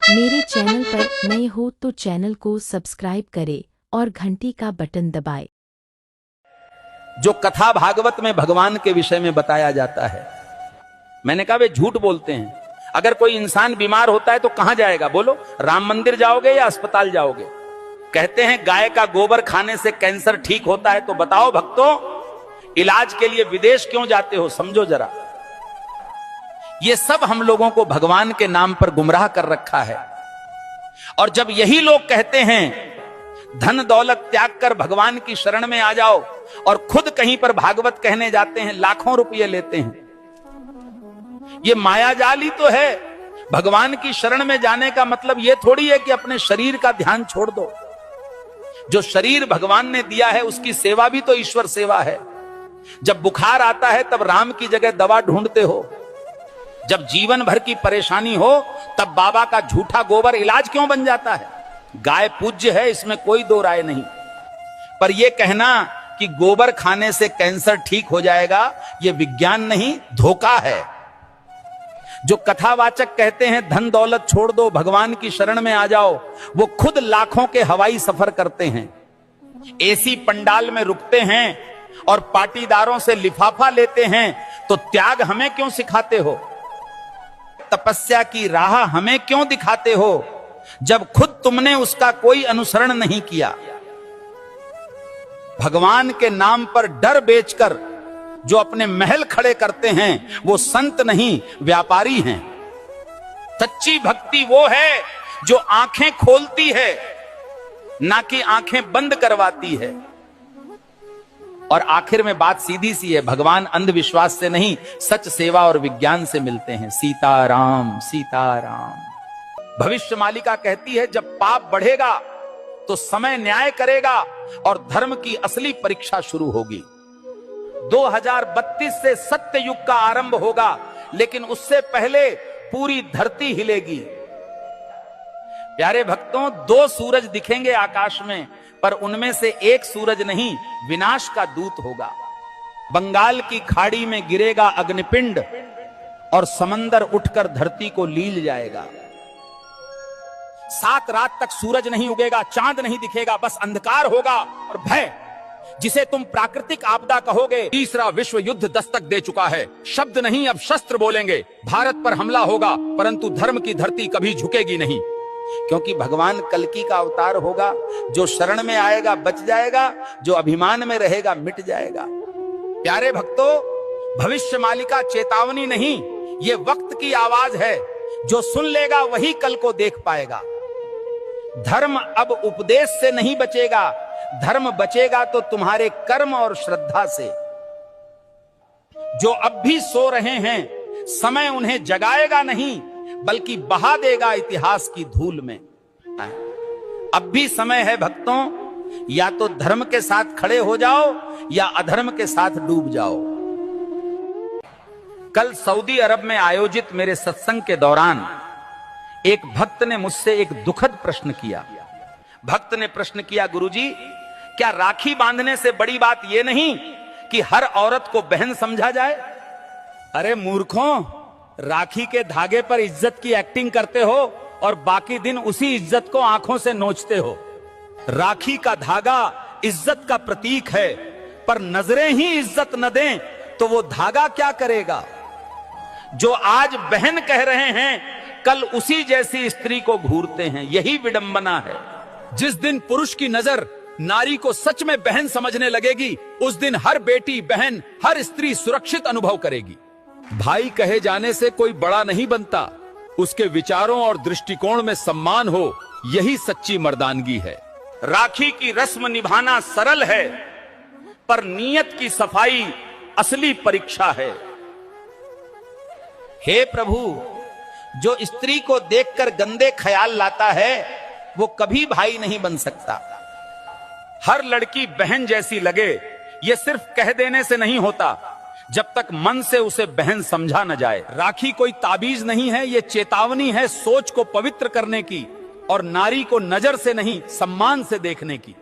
मेरे चैनल पर नए हो तो चैनल को सब्सक्राइब करें और घंटी का बटन दबाएं। जो कथा भागवत में भगवान के विषय में बताया जाता है, मैंने कहा वे झूठ बोलते हैं। अगर कोई इंसान बीमार होता है तो कहां जाएगा? बोलो, राम मंदिर जाओगे या अस्पताल जाओगे? कहते हैं गाय का गोबर खाने से कैंसर ठीक होता है, तो बताओ भक्तों, इलाज के लिए विदेश क्यों जाते हो? समझो जरा। ये सब हम लोगों को भगवान के नाम पर गुमराह कर रखा है। और जब यही लोग कहते हैं धन दौलत त्याग कर भगवान की शरण में आ जाओ, और खुद कहीं पर भागवत कहने जाते हैं, लाखों रुपये लेते हैं। ये मायाजाल ही तो है। भगवान की शरण में जाने का मतलब यह थोड़ी है कि अपने शरीर का ध्यान छोड़ दो। जो शरीर भगवान ने दिया है उसकी सेवा भी तो ईश्वर सेवा है। जब बुखार आता है तब राम की जगह दवा ढूंढते हो। जब जीवन भर की परेशानी हो तब बाबा का झूठा गोबर इलाज क्यों बन जाता है? गाय पूज्य है, इसमें कोई दो राय नहीं, पर यह कहना कि गोबर खाने से कैंसर ठीक हो जाएगा, यह विज्ञान नहीं, धोखा है। जो कथावाचक कहते हैं धन दौलत छोड़ दो, भगवान की शरण में आ जाओ, वो खुद लाखों के हवाई सफर करते हैं, एसी पंडाल में रुकते हैं और पाटीदारों से लिफाफा लेते हैं। तो त्याग हमें क्यों सिखाते हो? तपस्या की राह हमें क्यों दिखाते हो, जब खुद तुमने उसका कोई अनुसरण नहीं किया? भगवान के नाम पर डर बेचकर जो अपने महल खड़े करते हैं वो संत नहीं, व्यापारी हैं। सच्ची भक्ति वो है जो आंखें खोलती है, ना कि आंखें बंद करवाती है। और आखिर में बात सीधी सी है, भगवान अंधविश्वास से नहीं, सच सेवा और विज्ञान से मिलते हैं। सीताराम सीताराम। भविष्य मालिका कहती है जब पाप बढ़ेगा तो समय न्याय करेगा और धर्म की असली परीक्षा शुरू होगी। 2032 से सत्य युग का आरंभ होगा, लेकिन उससे पहले पूरी धरती हिलेगी। प्यारे भक्तों, 2 सूरज दिखेंगे आकाश में, पर उनमें से एक सूरज नहीं, विनाश का दूत होगा। बंगाल की खाड़ी में गिरेगा अग्निपिंड और समंदर उठकर धरती को लील जाएगा। 7 रात तक सूरज नहीं उगेगा, चांद नहीं दिखेगा, बस अंधकार होगा और भय, जिसे तुम प्राकृतिक आपदा कहोगे। तीसरा विश्व युद्ध दस्तक दे चुका है। शब्द नहीं, अब शस्त्र बोलेंगे। भारत पर हमला होगा, परंतु धर्म की धरती कभी झुकेगी नहीं, क्योंकि भगवान कल्कि का अवतार होगा। जो शरण में आएगा बच जाएगा, जो अभिमान में रहेगा मिट जाएगा। प्यारे भक्तों, भविष्य मालिका चेतावनी नहीं, ये वक्त की आवाज है। जो सुन लेगा वही कल को देख पाएगा। धर्म अब उपदेश से नहीं बचेगा, धर्म बचेगा तो तुम्हारे कर्म और श्रद्धा से। जो अब भी सो रहे हैं, समय उन्हें जगाएगा नहीं, बल्कि बहा देगा इतिहास की धूल में। अब भी समय है भक्तों, या तो धर्म के साथ खड़े हो जाओ या अधर्म के साथ डूब जाओ। कल सऊदी अरब में आयोजित मेरे सत्संग के दौरान एक भक्त ने मुझसे एक दुखद प्रश्न किया। भक्त ने प्रश्न किया, गुरुजी, क्या राखी बांधने से बड़ी बात यह नहीं कि हर औरत को बहन समझा जाए? अरे मूर्खों, राखी के धागे पर इज्जत की एक्टिंग करते हो और बाकी दिन उसी इज्जत को आंखों से नोचते हो। राखी का धागा इज्जत का प्रतीक है, पर नजरें ही इज्जत न दें तो वो धागा क्या करेगा? जो आज बहन कह रहे हैं, कल उसी जैसी स्त्री को घूरते हैं। यही विडंबना है। जिस दिन पुरुष की नजर नारी को सच में बहन समझने लगेगी, उस दिन हर बेटी, बहन, हर स्त्री सुरक्षित अनुभव करेगी। भाई कहे जाने से कोई बड़ा नहीं बनता, उसके विचारों और दृष्टिकोण में सम्मान हो, यही सच्ची मर्दानगी है। राखी की रस्म निभाना सरल है, पर नीयत की सफाई असली परीक्षा है। हे प्रभु, जो स्त्री को देखकर गंदे ख्याल लाता है वो कभी भाई नहीं बन सकता। हर लड़की बहन जैसी लगे, ये सिर्फ कह देने से नहीं होता, जब तक मन से उसे बहन समझा न जाए। राखी कोई ताबीज नहीं है, ये चेतावनी है सोच को पवित्र करने की और नारी को नजर से नहीं सम्मान से देखने की।